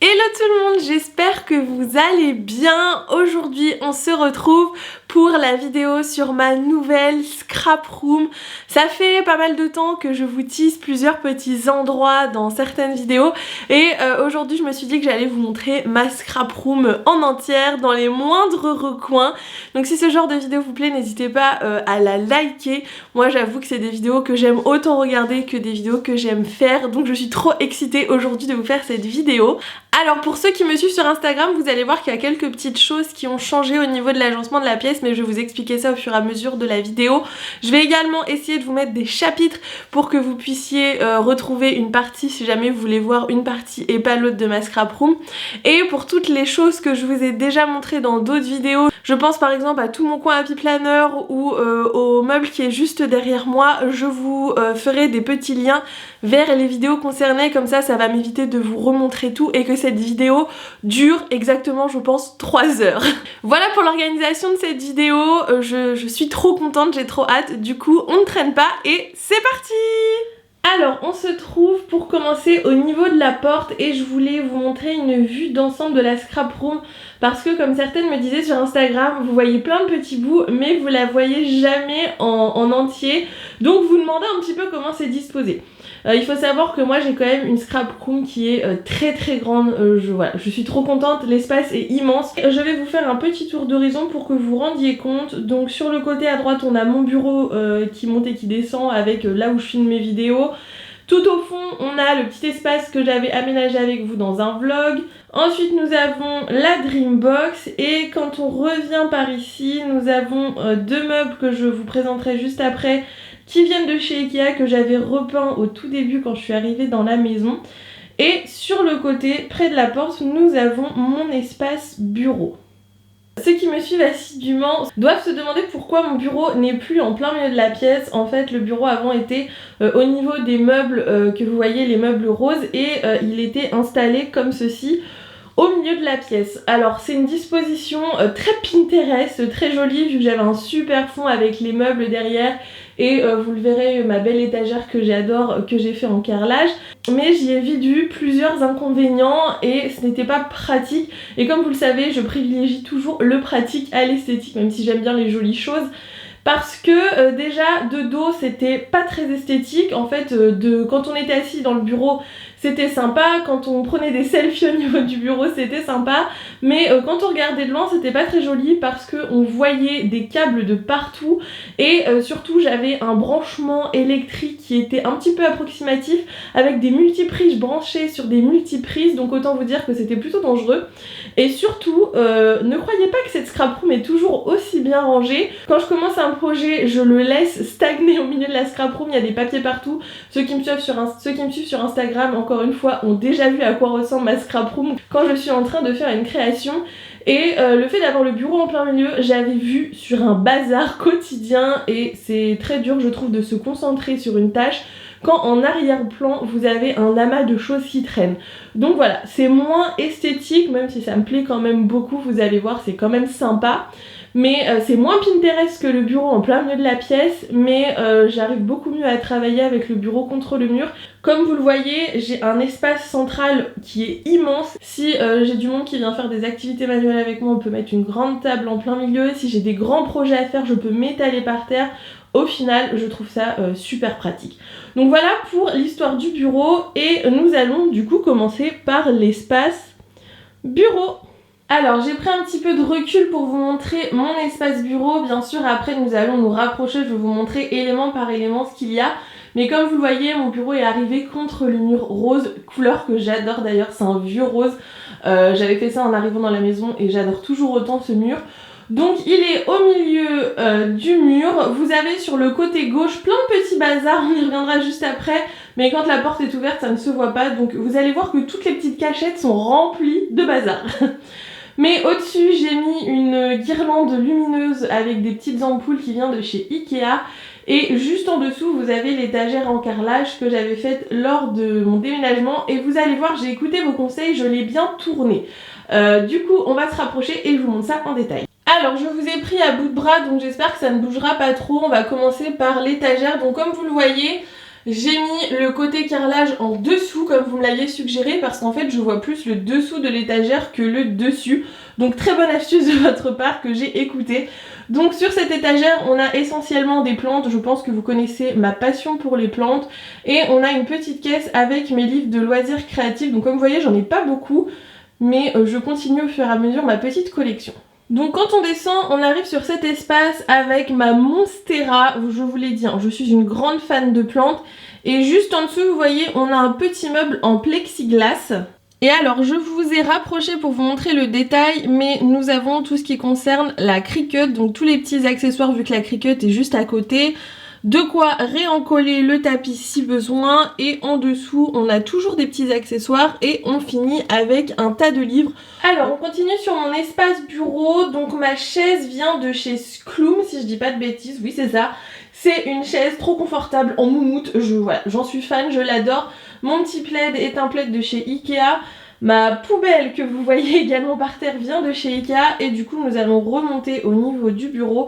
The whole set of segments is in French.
Hello tout le monde, j'espère que vous allez bien. Aujourd'hui on se retrouve pour la vidéo sur ma nouvelle scrap room. Ça fait pas mal de temps que je vous tease plusieurs petits endroits dans certaines vidéos et aujourd'hui je me suis dit que j'allais vous montrer ma scrap room en entière dans les moindres recoins. Donc si ce genre de vidéo vous plaît, n'hésitez pas à la liker. Moi j'avoue que c'est des vidéos que j'aime autant regarder que des vidéos que j'aime faire, donc je suis trop excitée aujourd'hui de vous faire cette vidéo. Alors pour ceux qui me suivent sur Instagram, vous allez voir qu'il y a quelques petites choses qui ont changé au niveau de l'agencement de la pièce, mais je vais vous expliquer ça au fur et à mesure de la vidéo. Je vais également essayer de vous mettre des chapitres pour que vous puissiez retrouver une partie si jamais vous voulez voir une partie et pas l'autre de ma scrap room. Et pour toutes les choses que je vous ai déjà montrées dans d'autres vidéos, je pense par exemple à tout mon coin Happy Planner ou au meuble qui est juste derrière moi, je vous ferai des petits liens vers les vidéos concernées, comme ça va m'éviter de vous remontrer tout et que cette vidéo dure exactement je pense 3 heures. Voilà pour l'organisation de cette vidéo, je suis trop contente, j'ai trop hâte, du coup on ne traîne pas et c'est parti! Alors on se trouve pour commencer au niveau de la porte et je voulais vous montrer une vue d'ensemble de la scrap room parce que comme certaines me disaient sur Instagram, vous voyez plein de petits bouts mais vous la voyez jamais en entier, donc vous demandez un petit peu comment c'est disposé. Il faut savoir que moi j'ai quand même une scrap room qui est très grande, je suis trop contente, l'espace est immense. Je vais vous faire un petit tour d'horizon pour que vous vous rendiez compte. Donc sur le côté à droite on a mon bureau qui monte et qui descend avec là où je filme mes vidéos. Tout au fond on a le petit espace que j'avais aménagé avec vous dans un vlog. Ensuite nous avons la Dreambox et quand on revient par ici nous avons deux meubles que je vous présenterai juste après qui viennent de chez Ikea que j'avais repeint au tout début quand je suis arrivée dans la maison. Et sur le côté, près de la porte, nous avons mon espace bureau. Ceux qui me suivent assidûment doivent se demander pourquoi mon bureau n'est plus en plein milieu de la pièce. En fait, le bureau avant était au niveau des meubles que vous voyez, les meubles roses, et il était installé comme ceci au milieu de la pièce. Alors c'est une disposition très Pinterest, très jolie vu que j'avais un super fond avec les meubles derrière et vous le verrez, ma belle étagère que j'adore, que j'ai fait en carrelage, mais j'y ai vu plusieurs inconvénients et ce n'était pas pratique. Et comme vous le savez, je privilégie toujours le pratique à l'esthétique, même si j'aime bien les jolies choses. Parce que déjà de dos c'était pas très esthétique, en fait quand on était assis dans le bureau c'était sympa, quand on prenait des selfies au niveau du bureau c'était sympa, mais quand on regardait de loin c'était pas très joli parce qu'on voyait des câbles de partout et surtout j'avais un branchement électrique qui était un petit peu approximatif avec des multiprises branchées sur des multiprises, donc autant vous dire que c'était plutôt dangereux. Et surtout, ne croyez pas que cette scrap room est toujours aussi bien rangée. Quand je commence un projet, je le laisse stagner au milieu de la scrap room, il y a des papiers partout. Ceux qui me suivent sur Instagram, encore une fois, ont déjà vu à quoi ressemble ma scrap room quand je suis en train de faire une création. Et le fait d'avoir le bureau en plein milieu, j'avais vu sur un bazar quotidien et c'est très dur je trouve de se concentrer sur une tâche quand en arrière-plan vous avez un amas de choses qui traînent. Donc voilà, c'est moins esthétique, même si ça me plaît quand même beaucoup, vous allez voir c'est quand même sympa. Mais c'est moins Pinterest que le bureau en plein milieu de la pièce, mais j'arrive beaucoup mieux à travailler avec le bureau contre le mur. Comme vous le voyez, j'ai un espace central qui est immense. Si j'ai du monde qui vient faire des activités manuelles avec moi, on peut mettre une grande table en plein milieu. Si j'ai des grands projets à faire, je peux m'étaler par terre. Au final, je trouve ça super pratique. Donc voilà pour l'histoire du bureau et nous allons du coup commencer par l'espace bureau. Alors j'ai pris un petit peu de recul pour vous montrer mon espace bureau. Bien sûr après nous allons nous rapprocher, je vais vous montrer élément par élément ce qu'il y a. Mais comme vous le voyez, mon bureau est arrivé contre le mur rose, couleur que j'adore d'ailleurs, c'est un vieux rose. J'avais fait ça en arrivant dans la maison et j'adore toujours autant ce mur. Donc il est au milieu du mur, vous avez sur le côté gauche plein de petits bazars, on y reviendra juste après, mais quand la porte est ouverte ça ne se voit pas, donc vous allez voir que toutes les petites cachettes sont remplies de bazar. Mais au-dessus j'ai mis une guirlande lumineuse avec des petites ampoules qui vient de chez Ikea. Et juste en dessous vous avez l'étagère en carrelage que j'avais faite lors de mon déménagement. Et vous allez voir, j'ai écouté vos conseils, je l'ai bien tourné. Du coup on va se rapprocher et je vous montre ça en détail. Alors je vous ai pris à bout de bras, donc j'espère que ça ne bougera pas trop. On va commencer par l'étagère. Donc comme vous le voyez, J'ai mis le côté carrelage en dessous comme vous me l'aviez suggéré parce qu'en fait je vois plus le dessous de l'étagère que le dessus. Donc très bonne astuce de votre part que j'ai écoutée. Donc sur cette étagère on a essentiellement des plantes, je pense que vous connaissez ma passion pour les plantes. Et on a une petite caisse avec mes livres de loisirs créatifs. Donc comme vous voyez j'en ai pas beaucoup mais je continue au fur et à mesure ma petite collection. Donc quand on descend, on arrive sur cet espace avec ma Monstera, je vous l'ai dit, hein, je suis une grande fan de plantes. Et juste en dessous, vous voyez, on a un petit meuble en plexiglas. Et alors, je vous ai rapproché pour vous montrer le détail, mais nous avons tout ce qui concerne la Cricut, donc tous les petits accessoires vu que la Cricut est juste à côté. De quoi réencoller le tapis si besoin et en dessous on a toujours des petits accessoires et on finit avec un tas de livres. Alors on continue sur mon espace bureau, donc ma chaise vient de chez Skloom si je dis pas de bêtises, oui c'est ça. C'est une chaise trop confortable en moumoute, voilà, j'en suis fan, je l'adore. Mon petit plaid est un plaid de chez Ikea. Ma poubelle que vous voyez également par terre vient de chez Ikea et du coup nous allons remonter au niveau du bureau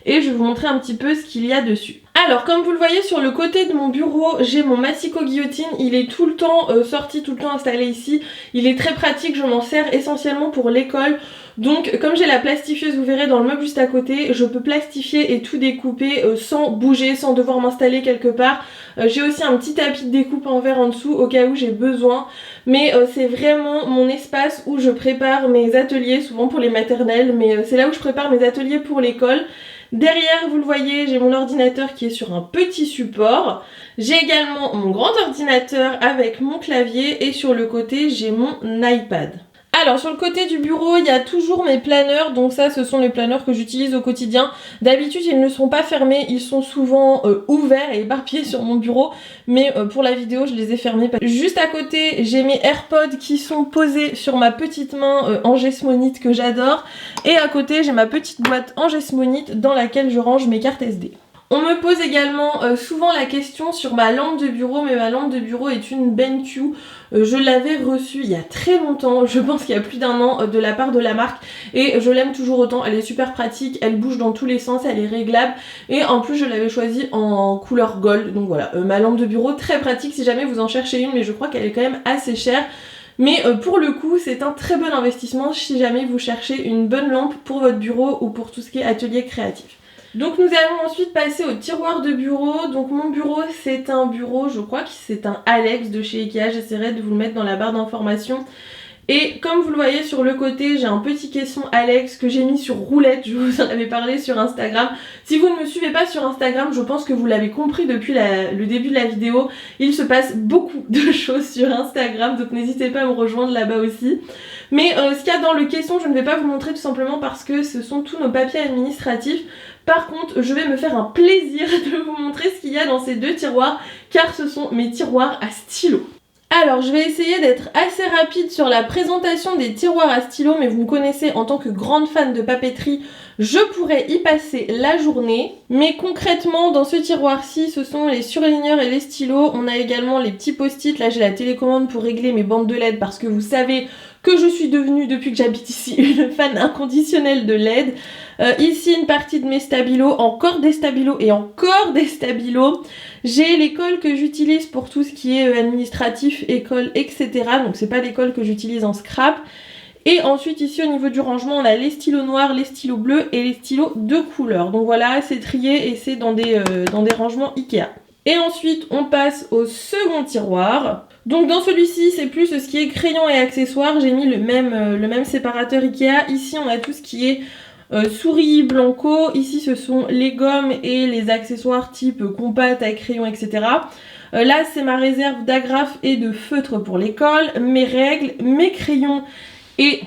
et je vais vous montrer un petit peu ce qu'il y a dessus. Alors comme vous le voyez sur le côté de mon bureau, j'ai mon Massiko guillotine, il est tout le temps sorti, tout le temps installé ici. Il est très pratique, je m'en sers essentiellement pour l'école. Donc comme j'ai la plastifieuse, vous verrez dans le meuble juste à côté, je peux plastifier et tout découper sans bouger, sans devoir m'installer quelque part. J'ai aussi un petit tapis de découpe en verre en dessous au cas où j'ai besoin. Mais c'est vraiment mon espace où je prépare mes ateliers, souvent pour les maternelles, mais c'est là où je prépare mes ateliers pour l'école. Derrière, vous le voyez, j'ai mon ordinateur qui est sur un petit support. J'ai également mon grand ordinateur avec mon clavier et sur le côté, j'ai mon iPad. Alors sur le côté du bureau, il y a toujours mes planeurs, donc ça ce sont les planeurs que j'utilise au quotidien. D'habitude ils ne sont pas fermés, ils sont souvent ouverts et éparpillés sur mon bureau, mais pour la vidéo je les ai fermés. Juste à côté j'ai mes AirPods qui sont posés sur ma petite main en gesmonite que j'adore, et à côté j'ai ma petite boîte en gesmonite dans laquelle je range mes cartes SD. On me pose également souvent la question sur ma lampe de bureau, mais ma lampe de bureau est une BenQ. Je l'avais reçue il y a très longtemps, je pense qu'il y a plus d'un an, de la part de la marque, et je l'aime toujours autant. Elle est super pratique, elle bouge dans tous les sens, elle est réglable, et en plus je l'avais choisie en couleur gold. Donc voilà, ma lampe de bureau très pratique si jamais vous en cherchez une, mais je crois qu'elle est quand même assez chère. Mais pour le coup c'est un très bon investissement si jamais vous cherchez une bonne lampe pour votre bureau ou pour tout ce qui est atelier créatif. Donc nous allons ensuite passer au tiroir de bureau. Donc mon bureau c'est un bureau, je crois que c'est un Alex de chez Ikea, j'essaierai de vous le mettre dans la barre d'informations. Et comme vous le voyez sur le côté, j'ai un petit caisson Alex que j'ai mis sur roulette, je vous en avais parlé sur Instagram. Si vous ne me suivez pas sur Instagram, je pense que vous l'avez compris depuis le début de la vidéo. Il se passe beaucoup de choses sur Instagram, donc n'hésitez pas à me rejoindre là-bas aussi. Mais ce qu'il y a dans le caisson, je ne vais pas vous montrer tout simplement parce que ce sont tous nos papiers administratifs. Par contre, je vais me faire un plaisir de vous montrer ce qu'il y a dans ces deux tiroirs, car ce sont mes tiroirs à stylo. Alors, je vais essayer d'être assez rapide sur la présentation des tiroirs à stylo, mais vous me connaissez en tant que grande fan de papeterie, je pourrais y passer la journée. Mais concrètement, dans ce tiroir-ci, ce sont les surligneurs et les stylos. On a également les petits post-it. Là, j'ai la télécommande pour régler mes bandes de LED parce que vous savez que je suis devenue, depuis que j'habite ici, une fan inconditionnelle de LED. Ici, une partie de mes stabilos, encore des stabilos et encore des stabilos. J'ai l'école que j'utilise pour tout ce qui est administratif, école, etc. Donc c'est pas l'école que j'utilise en scrap. Et ensuite ici au niveau du rangement, on a les stylos noirs, les stylos bleus et les stylos de couleur. Donc voilà, c'est trié et c'est dans des rangements Ikea. Et ensuite, on passe au second tiroir. Donc dans celui-ci, c'est plus ce qui est crayon et accessoires. J'ai mis le même séparateur Ikea. Ici, on a tout ce qui est souris blanco. Ici, ce sont les gommes et les accessoires type compas, taille crayon, etc. Là, c'est ma réserve d'agrafes et de feutres pour l'école, mes règles, mes crayons et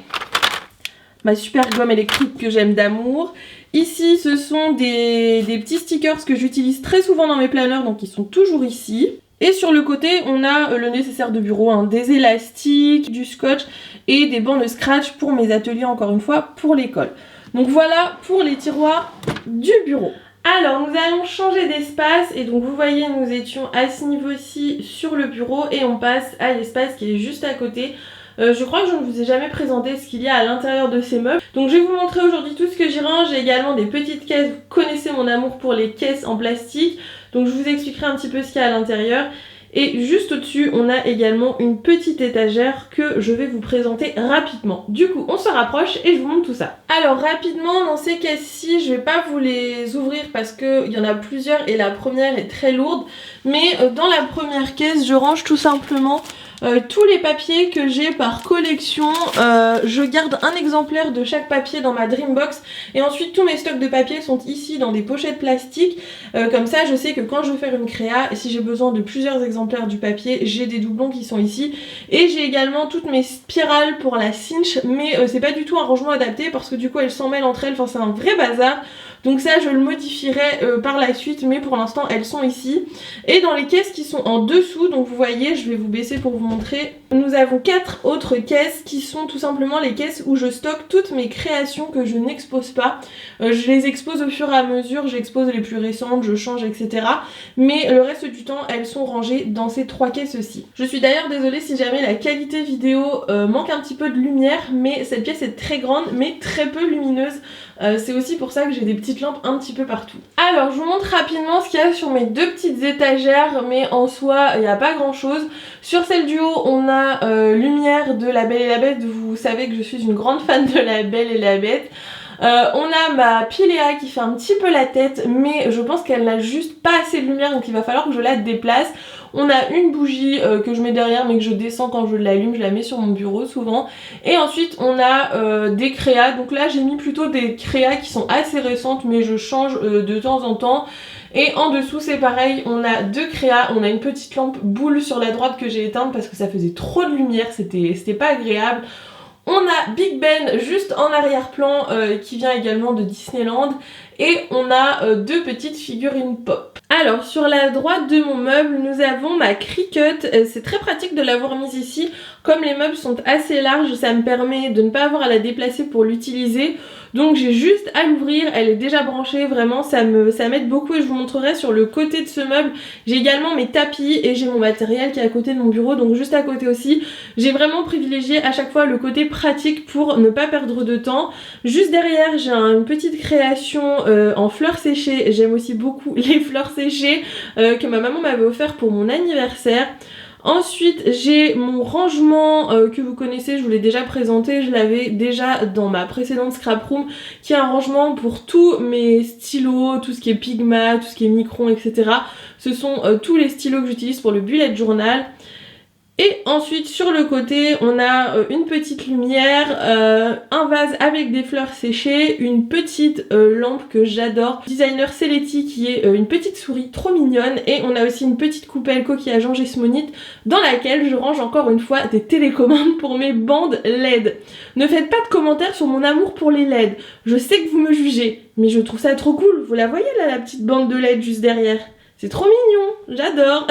ma super gomme électrique que j'aime d'amour. Ici, ce sont des petits stickers que j'utilise très souvent dans mes planeurs, donc ils sont toujours ici. Et sur le côté, on a le nécessaire de bureau, hein, des élastiques, du scotch et des bancs de scratch pour mes ateliers, encore une fois, pour l'école. Donc voilà pour les tiroirs du bureau. Alors nous allons changer d'espace et donc vous voyez nous étions à ce niveau-ci sur le bureau et on passe à l'espace qui est juste à côté. Je crois que je ne vous ai jamais présenté ce qu'il y a à l'intérieur de ces meubles. Donc je vais vous montrer aujourd'hui tout ce que j'y range. J'ai également des petites caisses, vous connaissez mon amour pour les caisses en plastique. Donc je vous expliquerai un petit peu ce qu'il y a à l'intérieur. Et juste au-dessus, on a également une petite étagère que je vais vous présenter rapidement. Du coup, on se rapproche et je vous montre tout ça. Alors rapidement, dans ces caisses-ci, je vais pas vous les ouvrir parce qu'il y en a plusieurs et la première est très lourde. Mais dans la première caisse, je range tout simplement tous les papiers que j'ai par collection. Je garde un exemplaire de chaque papier dans ma Dreambox et ensuite tous mes stocks de papier sont ici dans des pochettes plastiques. Comme ça je sais que quand je veux faire une créa, et si j'ai besoin de plusieurs exemplaires du papier, j'ai des doublons qui sont ici. Et j'ai également toutes mes spirales pour la cinch, mais c'est pas du tout un rangement adapté parce que du coup elles s'en mêlent entre elles, enfin c'est un vrai bazar. Donc ça je le modifierai par la suite, mais pour l'instant elles sont ici. Et dans les caisses qui sont en dessous, donc vous voyez, je vais vous baisser pour vous montrer, nous avons 4 autres caisses qui sont tout simplement les caisses où je stocke toutes mes créations que je n'expose pas. Je les expose au fur et à mesure, j'expose les plus récentes, je change, etc. Mais le reste du temps elles sont rangées dans ces 3 caisses-ci. Je suis d'ailleurs désolée si jamais la qualité vidéo manque un petit peu de lumière, mais cette pièce est très grande mais très peu lumineuse. C'est aussi pour ça que j'ai des petites lampes un petit peu partout. Alors je vous montre rapidement ce qu'il y a sur mes 2 petites étagères, mais en soi il n'y a pas grand chose. Sur celle du haut on a Lumière de La Belle et la Bête. Vous savez que je suis une grande fan de La Belle et la Bête. On a ma Pilea qui fait un petit peu la tête, mais je pense qu'elle n'a juste pas assez de lumière, donc il va falloir que je la déplace. On a une bougie que je mets derrière mais que je descends quand je l'allume, je la mets sur mon bureau souvent. Et ensuite on a des créas, donc là j'ai mis plutôt des créas qui sont assez récentes mais je change de temps en temps. Et en dessous c'est pareil, on a 2 créas, on a une petite lampe boule sur la droite que j'ai éteinte parce que ça faisait trop de lumière, c'était pas agréable. On a Big Ben juste en arrière-plan qui vient également de Disneyland. Et on a 2 petites figurines pop. Alors sur la droite de mon meuble, nous avons ma Cricut. C'est très pratique de l'avoir mise ici. Comme les meubles sont assez larges, ça me permet de ne pas avoir à la déplacer pour l'utiliser. Donc j'ai juste à l'ouvrir, elle est déjà branchée, vraiment ça m'aide beaucoup et je vous montrerai sur le côté de ce meuble. J'ai également mes tapis et j'ai mon matériel qui est à côté de mon bureau, donc juste à côté aussi. J'ai vraiment privilégié à chaque fois le côté pratique pour ne pas perdre de temps. Juste derrière j'ai une petite création en fleurs séchées. J'aime aussi beaucoup les fleurs séchées que ma maman m'avait offert pour mon anniversaire. Ensuite j'ai mon rangement que vous connaissez, je vous l'ai déjà présenté, je l'avais déjà dans ma précédente scrap room, qui est un rangement pour tous mes stylos, tout ce qui est Pigma, tout ce qui est Micron, etc. Ce sont tous les stylos que j'utilise pour le bullet journal. Et ensuite sur le côté on a une petite lumière, un vase avec des fleurs séchées, une petite lampe que j'adore, designer Celetti qui est une petite souris trop mignonne, et on a aussi une petite coupelle coquillage en gesmonite dans laquelle je range encore une fois des télécommandes pour mes bandes LED. Ne faites pas de commentaires sur mon amour pour les LED, je sais que vous me jugez, mais je trouve ça trop cool. Vous la voyez là, la petite bande de LED juste derrière? C'est trop mignon, j'adore.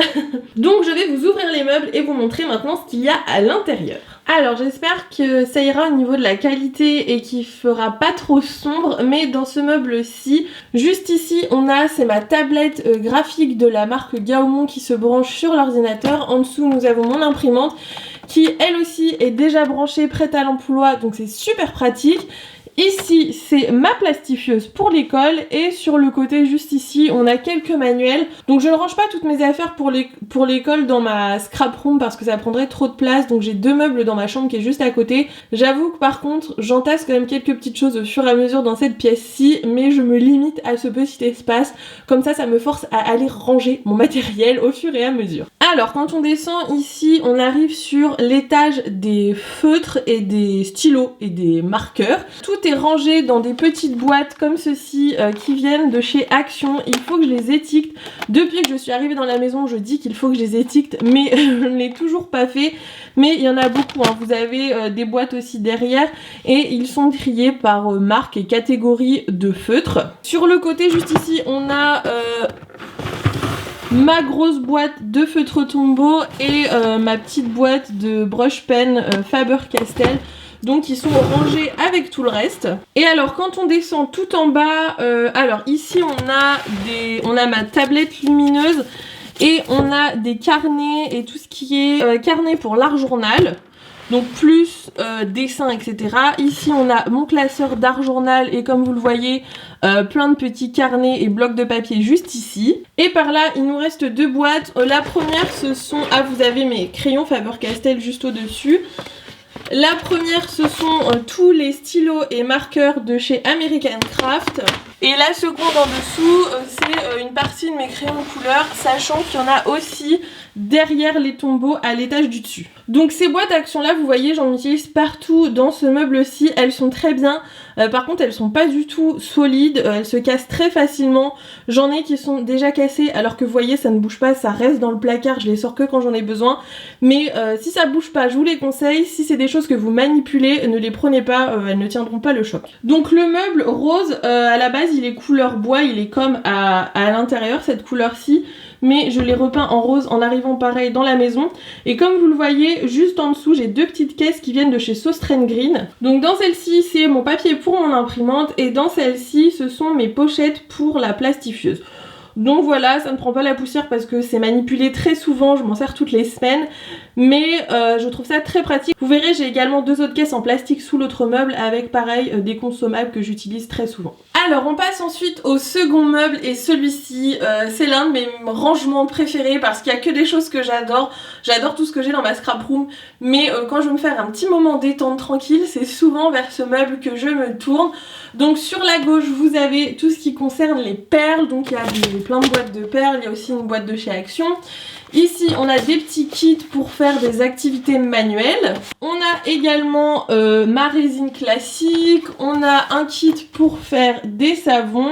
Donc je vais vous ouvrir les meubles et vous montrer maintenant ce qu'il y a à l'intérieur. Alors j'espère que ça ira au niveau de la qualité et qu'il fera pas trop sombre, mais dans ce meuble-ci, juste ici on a, c'est ma tablette graphique de la marque Gaomon qui se branche sur l'ordinateur. En dessous nous avons mon imprimante qui elle aussi est déjà branchée, prête à l'emploi, donc c'est super pratique. Ici, c'est ma plastifieuse pour l'école et sur le côté juste ici, on a quelques manuels. Donc je ne range pas toutes mes affaires pour l'école dans ma scrap room parce que ça prendrait trop de place. Donc j'ai 2 meubles dans ma chambre qui est juste à côté. J'avoue que par contre, j'entasse quand même quelques petites choses au fur et à mesure dans cette pièce-ci, mais je me limite à ce petit espace. Comme ça me force à aller ranger mon matériel au fur et à mesure. Alors quand on descend ici, on arrive sur l'étage des feutres et des stylos et des marqueurs. Tout est rangé dans des petites boîtes comme ceci qui viennent de chez Action. Il faut que je les étiquette. Depuis que je suis arrivée dans la maison, je dis qu'il faut que je les étiquette, mais je ne l'ai toujours pas fait. Mais il y en a beaucoup, hein. Vous avez des boîtes aussi derrière et ils sont triés par marque et catégorie de feutres. Sur le côté juste ici, on a ma grosse boîte de feutres Tombow et ma petite boîte de brush pen Faber-Castell. Donc ils sont rangés avec tout le reste. Et alors quand on descend tout en bas, alors ici on a ma tablette lumineuse et on a des carnets et tout ce qui est carnet pour l'art journal. donc plus dessin, etc. Ici on a mon classeur d'art journal et comme vous le voyez, plein de petits carnets et blocs de papier juste ici. Et par là il nous reste deux boîtes. La première ce sont, vous avez mes crayons Faber-Castell juste au dessus. La première ce sont tous les stylos et marqueurs de chez American Craft. Et la seconde en dessous c'est une partie de mes crayons de couleur, sachant qu'il y en a aussi derrière les tombeaux à l'étage du dessus. Donc ces boîtes action là, vous voyez, j'en utilise partout dans ce meuble-ci, elles sont très bien. Par contre elles sont pas du tout solides, elles se cassent très facilement. J'en ai qui sont déjà cassées alors que vous voyez ça ne bouge pas, ça reste dans le placard, je les sors que quand j'en ai besoin. Mais si ça bouge pas, je vous les conseille. Si c'est des choses que vous manipulez, ne les prenez pas, elles ne tiendront pas le choc. Donc le meuble rose, à la base il est couleur bois, il est comme à l'intérieur cette couleur-ci. Mais je l'ai repeint en rose en arrivant pareil dans la maison. Et comme vous le voyez, juste en dessous, j'ai deux petites caisses qui viennent de chez Sostrain Green. Donc dans celle-ci, c'est mon papier pour mon imprimante. Et dans celle-ci, ce sont mes pochettes pour la plastifieuse. Donc voilà, ça ne prend pas la poussière parce que c'est manipulé très souvent, je m'en sers toutes les semaines. Mais je trouve ça très pratique. Vous verrez, j'ai également deux autres caisses en plastique sous l'autre meuble avec pareil des consommables que j'utilise très souvent. Alors on passe ensuite au second meuble et celui-ci c'est l'un de mes rangements préférés parce qu'il n'y a que des choses que j'adore. J'adore tout ce que j'ai dans ma scrap room, mais quand je veux me faire un petit moment détente tranquille, c'est souvent vers ce meuble que je me tourne. Donc sur la gauche vous avez tout ce qui concerne les perles, donc il y a plein de boîtes de perles, il y a aussi une boîte de chez Action. Ici on a des petits kits pour faire des activités manuelles. On a également ma résine classique, on a un kit pour faire des savons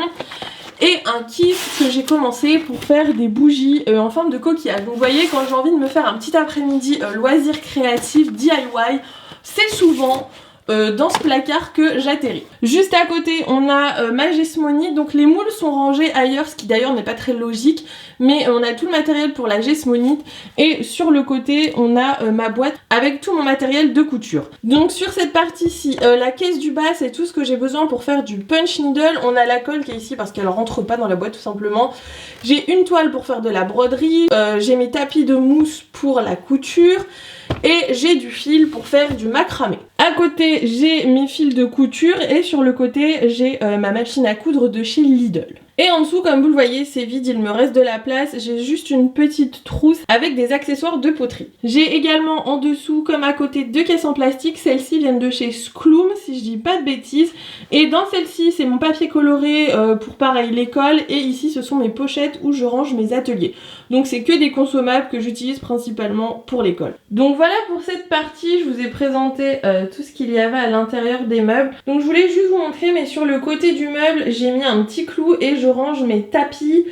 et un kit que j'ai commencé pour faire des bougies en forme de coquillage. Donc vous voyez, quand j'ai envie de me faire un petit après-midi loisir créatif, DIY, c'est souvent dans ce placard que j'atterris. Juste à côté on a ma Gesmonite, donc les moules sont rangés ailleurs, ce qui d'ailleurs n'est pas très logique, mais on a tout le matériel pour la Gesmonite et sur le côté on a ma boîte avec tout mon matériel de couture. Donc sur cette partie-ci, la caisse du bas c'est tout ce que j'ai besoin pour faire du punch needle. On a la colle qui est ici parce qu'elle rentre pas dans la boîte tout simplement. J'ai une toile pour faire de la broderie, j'ai mes tapis de mousse pour la couture et j'ai du fil pour faire du macramé. À côté j'ai mes fils de couture et sur le côté j'ai ma machine à coudre de chez Lidl. Et en dessous, comme vous le voyez, c'est vide, il me reste de la place. J'ai juste une petite trousse avec des accessoires de poterie. J'ai également en dessous, comme à côté, deux caisses en plastique. Celles-ci viennent de chez Skloom, si je dis pas de bêtises. Et dans celle-ci, c'est mon papier coloré pour pareil l'école. Et ici, ce sont mes pochettes où je range mes ateliers. Donc c'est que des consommables que j'utilise principalement pour l'école. Donc voilà pour cette partie, je vous ai présenté tout ce qu'il y avait à l'intérieur des meubles. Donc je voulais juste vous montrer, mais sur le côté du meuble, j'ai mis un petit clou et je range mes tapis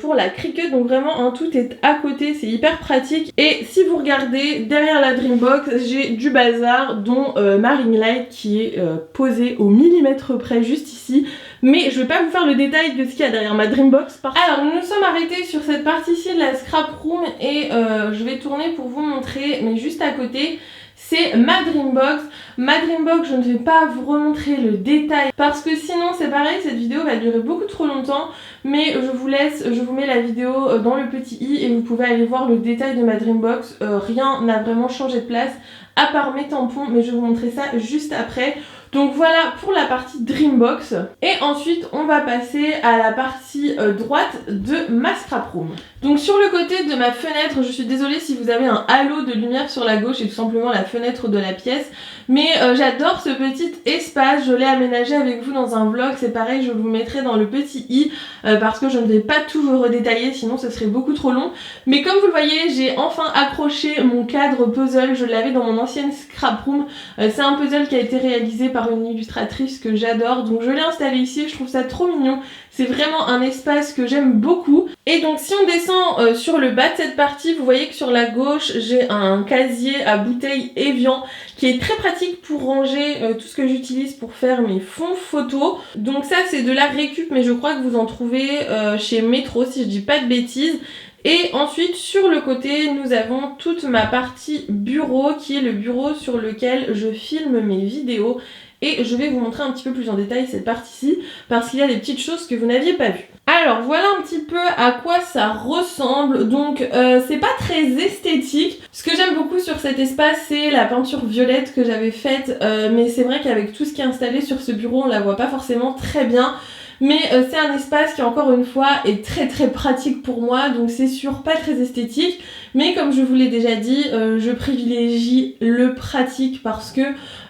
pour la Cricut, donc vraiment tout est à côté, c'est hyper pratique. Et si vous regardez derrière la Dreambox, j'ai du bazar dont ma ring light qui est posée au millimètre près juste ici. Mais je vais pas vous faire le détail de ce qu'il y a derrière ma Dreambox. Alors nous nous sommes arrêtés sur cette partie-ci de la scrap room et je vais tourner pour vous montrer, mais juste à côté c'est ma Dreambox. Ma Dreambox, je ne vais pas vous remontrer le détail parce que sinon c'est pareil, cette vidéo va durer beaucoup trop longtemps. Mais je vous laisse, je vous mets la vidéo dans le petit i et vous pouvez aller voir le détail de ma Dreambox. Rien n'a vraiment changé de place à part mes tampons, mais je vais vous montrer ça juste après. Donc voilà pour la partie Dreambox. Et ensuite on va passer à la partie droite de ma scrap room. Donc sur le côté de ma fenêtre, je suis désolée si vous avez un halo de lumière sur la gauche et tout simplement la fenêtre de la pièce. Mais j'adore ce petit espace, je l'ai aménagé avec vous dans un vlog, c'est pareil, je vous mettrai dans le petit i parce que je ne vais pas tout vous redétailler sinon ce serait beaucoup trop long. Mais comme vous le voyez, j'ai enfin accroché mon cadre puzzle, je l'avais dans mon ancienne scrap room. C'est un puzzle qui a été réalisé par une illustratrice que j'adore, donc je l'ai installé ici, je trouve ça trop mignon. C'est vraiment un espace que j'aime beaucoup. Et donc si on descend sur le bas de cette partie, vous voyez que sur la gauche, j'ai un casier à bouteilles Evian qui est très pratique pour ranger tout ce que j'utilise pour faire mes fonds photos. Donc ça c'est de la récup, mais je crois que vous en trouvez chez Metro si je dis pas de bêtises. Et ensuite sur le côté nous avons toute ma partie bureau qui est le bureau sur lequel je filme mes vidéos. Et je vais vous montrer un petit peu plus en détail cette partie-ci parce qu'il y a des petites choses que vous n'aviez pas vues. Alors voilà un petit peu à quoi ça ressemble. Donc c'est pas très esthétique. Ce que j'aime beaucoup sur cet espace, c'est la peinture violette que j'avais faite, mais c'est vrai qu'avec tout ce qui est installé sur ce bureau, on la voit pas forcément très bien. Mais c'est un espace qui encore une fois est très pratique pour moi, donc c'est sûr pas très esthétique, mais comme je vous l'ai déjà dit, je privilégie le pratique parce que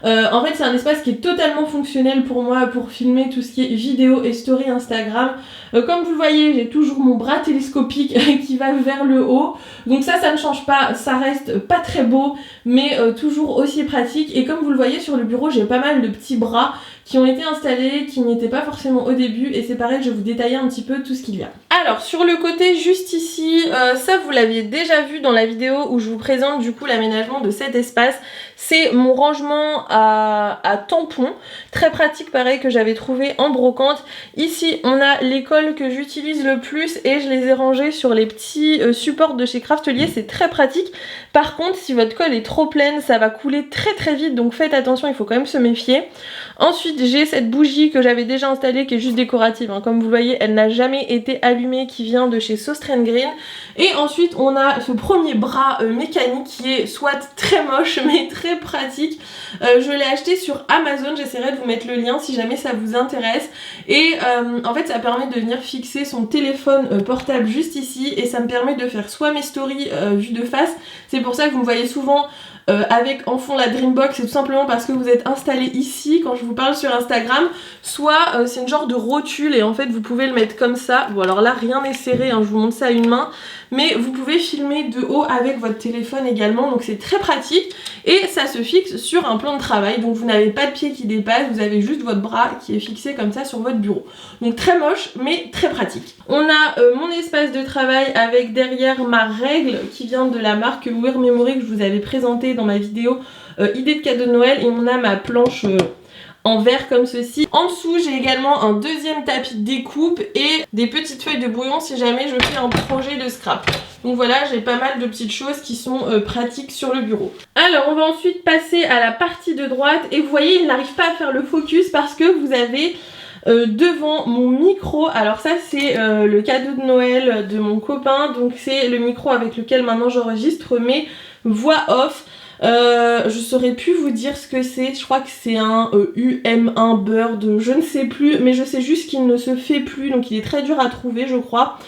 en fait c'est un espace qui est totalement fonctionnel pour moi pour filmer tout ce qui est vidéo et story Instagram. Comme vous le voyez, j'ai toujours mon bras télescopique qui va vers le haut, donc ça ne change pas, ça reste pas très beau, mais toujours aussi pratique. Et comme vous le voyez sur le bureau, j'ai pas mal de petits bras qui ont été installés, qui n'étaient pas forcément au début, et c'est pareil, je vais vous détailler un petit peu tout ce qu'il y a. Alors sur le côté juste ici, ça vous l'aviez déjà vu dans la vidéo où je vous présente du coup l'aménagement de cet espace. C'est mon rangement à tampons, très pratique pareil, que j'avais trouvé en brocante. Ici on a les cols que j'utilise le plus et je les ai rangés sur les petits supports de chez Craftelier, c'est très pratique. Par contre si votre colle est trop pleine, ça va couler très vite, donc faites attention, il faut quand même se méfier. Ensuite j'ai cette bougie que j'avais déjà installée qui est juste décorative, hein. Comme vous voyez elle n'a jamais été allumée, qui vient de chez Sostrand Green. Et ensuite on a ce premier bras mécanique qui est soit très moche mais très pratique. Je l'ai acheté sur Amazon, j'essaierai de vous mettre le lien si jamais ça vous intéresse. Et en fait ça permet de venir fixer son téléphone portable juste ici et ça me permet de faire soit mes stories vues de face, c'est pour ça que vous me voyez souvent avec en fond la Dreambox, c'est tout simplement parce que vous êtes installé ici quand je vous parle sur Instagram, soit c'est une genre de rotule et en fait vous pouvez le mettre comme ça. Bon alors là rien n'est serré, hein, je vous montre ça à une main, mais vous pouvez filmer de haut avec votre téléphone également, donc c'est très pratique et ça se fixe sur un plan de travail, donc vous n'avez pas de pied qui dépasse, vous avez juste votre bras qui est fixé comme ça sur votre bureau. Donc très moche mais très pratique. On a mon espace de travail avec derrière ma règle qui vient de la marque Wear Memory que je vous avais présentée dans ma vidéo idée de cadeau de Noël, et on a ma planche en verre comme ceci. En dessous j'ai également un deuxième tapis de découpe et des petites feuilles de brouillon si jamais je fais un projet de scrap. Donc voilà, j'ai pas mal de petites choses qui sont pratiques sur le bureau. Alors on va ensuite passer à la partie de droite et vous voyez il n'arrive pas à faire le focus parce que vous avez devant mon micro, alors ça c'est le cadeau de Noël de mon copain, donc c'est le micro avec lequel maintenant j'enregistre mes voix off. Je saurais plus vous dire ce que c'est, je crois que c'est un UM1 Bird, je ne sais plus, mais je sais juste qu'il ne se fait plus, donc il est très dur à trouver je crois.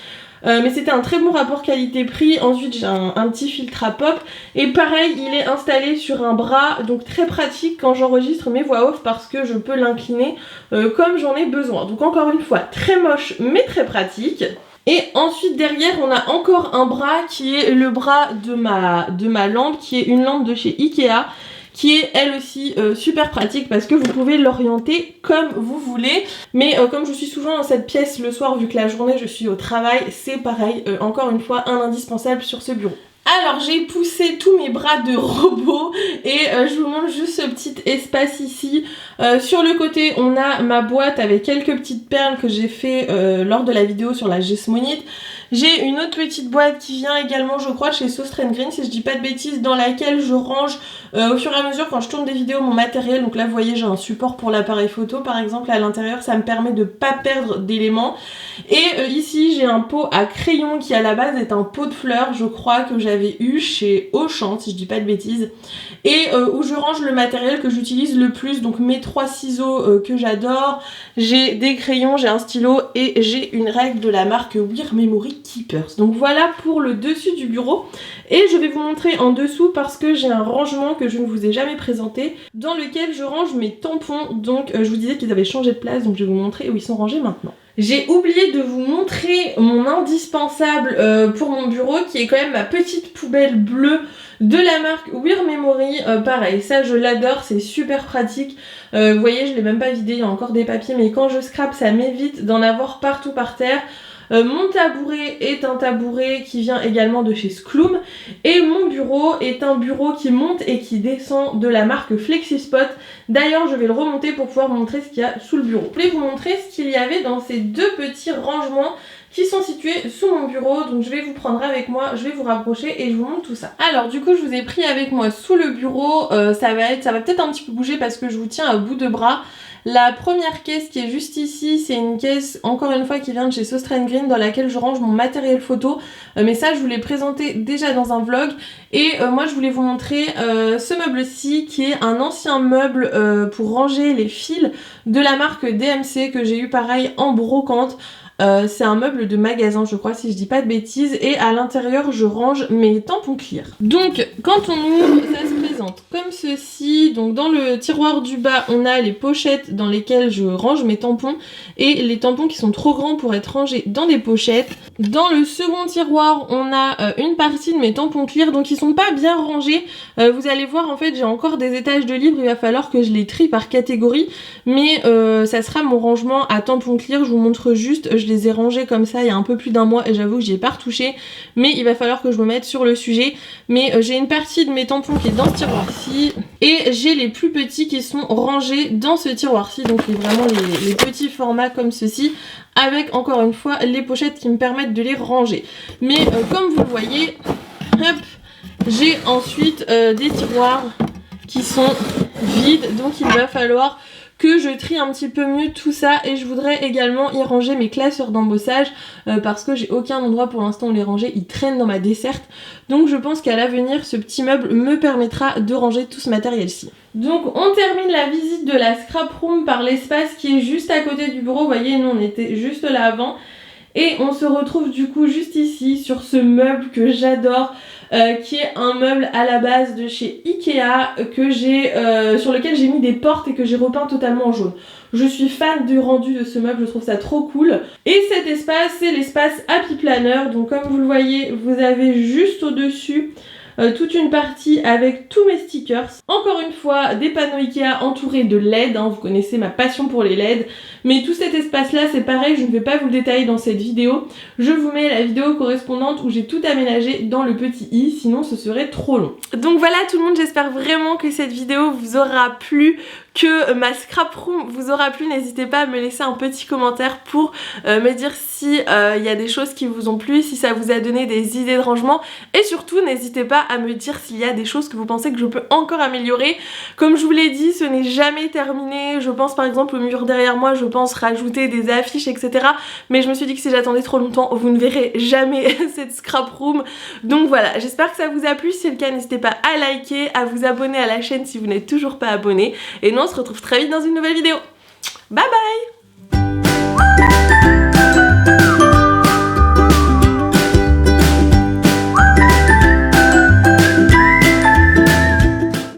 Mais c'était un très bon rapport qualité-prix. Ensuite j'ai un petit filtre à pop et pareil il est installé sur un bras, donc très pratique quand j'enregistre mes voix off parce que je peux l'incliner comme j'en ai besoin. Donc encore une fois très moche mais très pratique. Et ensuite derrière on a encore un bras qui est le bras de ma lampe, qui est une lampe de chez Ikea, qui est elle aussi super pratique parce que vous pouvez l'orienter comme vous voulez. Mais comme je suis souvent dans cette pièce le soir vu que la journée je suis au travail, c'est pareil, encore une fois un indispensable sur ce bureau. Alors j'ai poussé tous mes bras de robot et je vous montre juste ce petit espace ici. Sur le côté on a ma boîte avec quelques petites perles que j'ai fait lors de la vidéo sur la Jesmonite. J'ai une autre petite boîte qui vient également je crois de chez Sostrand Green si je dis pas de bêtises, dans laquelle je range au fur et à mesure quand je tourne des vidéos mon matériel. Donc là vous voyez j'ai un support pour l'appareil photo par exemple à l'intérieur, ça me permet de pas perdre d'éléments. Et ici j'ai un pot à crayon qui à la base est un pot de fleurs je crois que j'avais eu chez Auchan si je dis pas de bêtises, et où je range le matériel que j'utilise le plus, donc mes 3 ciseaux que j'adore, j'ai des crayons, j'ai un stylo et j'ai une règle de la marque Wear Memory Keepers. Donc voilà pour le dessus du bureau et je vais vous montrer en dessous parce que j'ai un rangement que je ne vous ai jamais présenté dans lequel je range mes tampons. Donc je vous disais qu'ils avaient changé de place, donc je vais vous montrer où ils sont rangés maintenant. J'ai oublié de vous montrer mon indispensable pour mon bureau qui est quand même ma petite poubelle bleue de la marque Wear Memory. Pareil, ça je l'adore, c'est super pratique. Vous voyez, je l'ai même pas vidé, il y a encore des papiers, mais quand je scrape, ça m'évite d'en avoir partout par terre. Mon tabouret est un tabouret qui vient également de chez Skloom et mon bureau est un bureau qui monte et qui descend de la marque Flexispot. D'ailleurs je vais le remonter pour pouvoir vous montrer ce qu'il y a sous le bureau. Je voulais vous montrer ce qu'il y avait dans ces deux petits rangements qui sont situés sous mon bureau, donc je vais vous prendre avec moi, je vais vous rapprocher et je vous montre tout ça. Alors du coup je vous ai pris avec moi sous le bureau, ça va peut-être un petit peu bouger parce que je vous tiens à bout de bras. La première caisse qui est juste ici, c'est une caisse encore une fois qui vient de chez Sauce Green dans laquelle je range mon matériel photo, mais ça je vous l'ai présenté déjà dans un vlog. Et moi je voulais vous montrer ce meuble-ci qui est un ancien meuble pour ranger les fils de la marque DMC que j'ai eu pareil en brocante. C'est un meuble de magasin je crois si je dis pas de bêtises, et à l'intérieur je range mes tampons clear. Donc quand on ouvre, ça se présente comme ceci. Donc dans le tiroir du bas on a les pochettes dans lesquelles je range mes tampons et les tampons qui sont trop grands pour être rangés dans des pochettes. Dans le second tiroir on a une partie de mes tampons clear, donc ils sont pas bien rangés. Vous allez voir en fait j'ai encore des étages de livres, il va falloir que je les trie par catégorie, mais ça sera mon rangement à tampons clear. Je vous montre juste, je les ai rangés comme ça il y a un peu plus d'un mois et j'avoue que j'y ai pas retouché, mais il va falloir que je me mette sur le sujet. Mais j'ai une partie de mes tampons qui est dans ce tiroir-ci et j'ai les plus petits qui sont rangés dans ce tiroir-ci, donc vraiment les petits formats comme ceci, avec encore une fois les pochettes qui me permettent de les ranger. Mais comme vous le voyez, hop, j'ai ensuite des tiroirs qui sont vides, donc il va falloir que je trie un petit peu mieux tout ça, et je voudrais également y ranger mes classeurs d'embossage parce que j'ai aucun endroit pour l'instant où les ranger, ils traînent dans ma desserte. Donc je pense qu'à l'avenir ce petit meuble me permettra de ranger tout ce matériel-ci. Donc on termine la visite de la scrap room par l'espace qui est juste à côté du bureau. Vous voyez, nous on était juste là avant. Et on se retrouve du coup juste ici sur ce meuble que j'adore, qui est un meuble à la base de chez Ikea, que sur lequel j'ai mis des portes et que j'ai repeint totalement en jaune. Je suis fan du rendu de ce meuble, je trouve ça trop cool. Et cet espace, c'est l'espace Happy Planner. Donc comme vous le voyez, vous avez juste au-dessus toute une partie avec tous mes stickers. Encore une fois, des panneaux Ikea entourés de LED, hein, vous connaissez ma passion pour les LED. Mais tout cet espace-là, c'est pareil, je ne vais pas vous le détailler dans cette vidéo. Je vous mets la vidéo correspondante où j'ai tout aménagé dans le petit i, sinon ce serait trop long. Donc voilà tout le monde, j'espère vraiment que cette vidéo vous aura plu, que ma scrap room vous aura plu. N'hésitez pas à me laisser un petit commentaire pour me dire si y a des choses qui vous ont plu, si ça vous a donné des idées de rangement, et surtout n'hésitez pas à me dire s'il y a des choses que vous pensez que je peux encore améliorer. Comme je vous l'ai dit, ce n'est jamais terminé. Je pense par exemple au mur derrière moi, je pense rajouter des affiches etc, mais je me suis dit que si j'attendais trop longtemps vous ne verrez jamais cette scrap room. Donc voilà, j'espère que ça vous a plu. Si c'est le cas, n'hésitez pas à liker, à vous abonner à la chaîne si vous n'êtes toujours pas abonné, et nous on se retrouve très vite dans une nouvelle vidéo. Bye bye.